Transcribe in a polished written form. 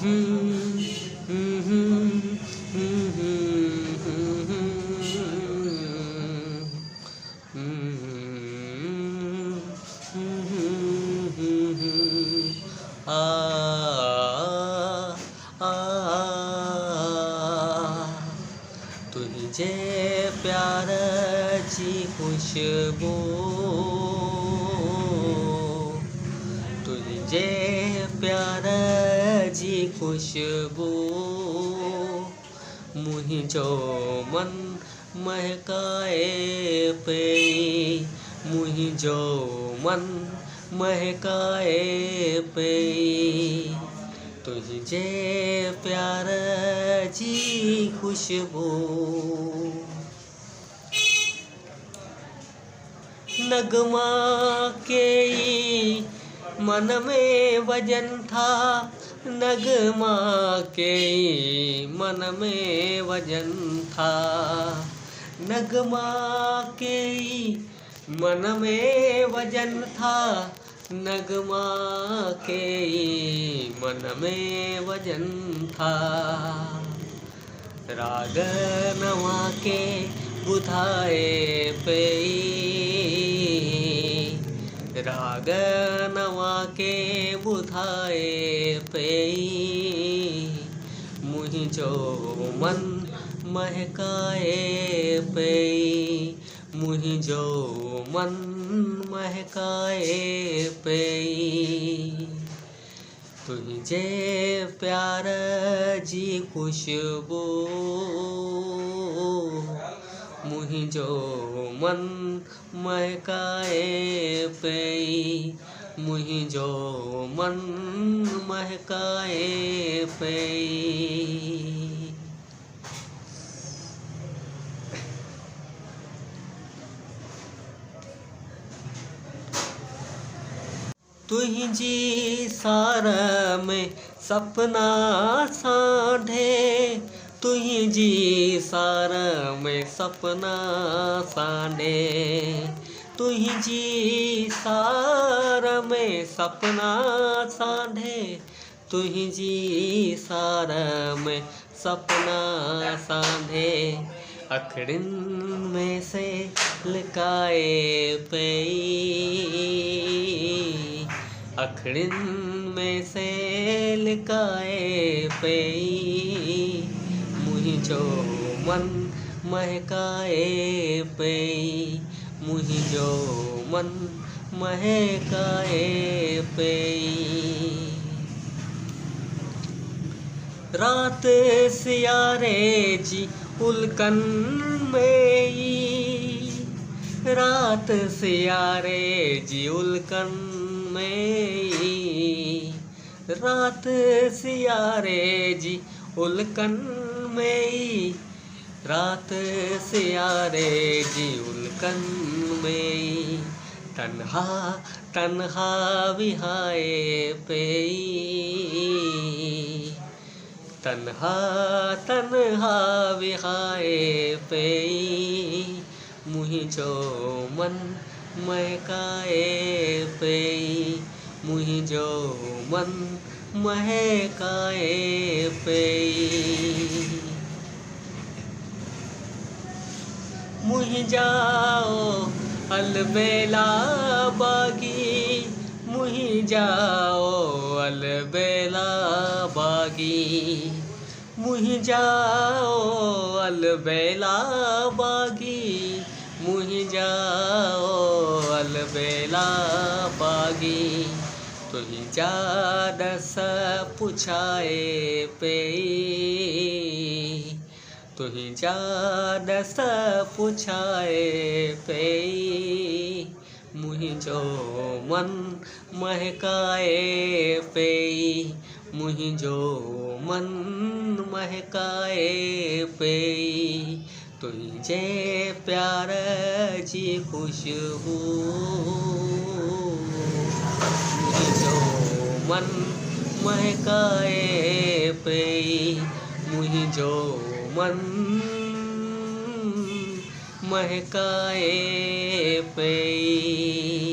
तुझे प्यार जी खुशबू, तुझे प्यार जी खुशबू, मुझो मन महकाए पई, मुझो मन महकाए पई। तुझे प्यार जी खुशबू, नगमा के मन में वजन था, नगमा के मन में वजन था, नगमा के मन में वजन था, नगमा के मन में वजन था। राग नवा के बुधाए पई, राग नवा के बुधाए पई, मुझो मन महकाए पई, मुझो मन महकाए पई। तुझे प्यार जी खुशबू, मुझो मन महकाए पई, मुझो मन महकाए पई। तुझी सार में सपना साढ़े, तुझी सार में सपना साढ़े, तुझी सार में सपना साढ़े, तुझी सार में सपना साढ़े। अखड़िन में से लकाए पई, अखड़िन में से लकाए पई, मुझो मन महकाए पई, मुझो मन महकाए पई। रात सियारे जी उल्कन में, रात सियारे जी उल्कन में, रात सियारे जी उल्कन में, रात सियारे जी उल्कन में, तन्हा तन्हा विहाए पई, तन्हा तन्हा विहाए पई, मुझो मन महकाए पई, मुझो मन महकाए पई। मुझ जाओ अलबेला बागी, मुझ जाओ अलबेला बागी, मुझ जाओ अलबेला बागी, मुझ जाओ अलबेला बागी। तुझी जादस पुछाए पई, तुझी जादस पुछाए पई, मुझो मन महकाए पई, मुझो मन महकाए पई। तुझे प्यार जी खुशबू, मुझो मन महकाए पई, मुझो मन महकाए पई।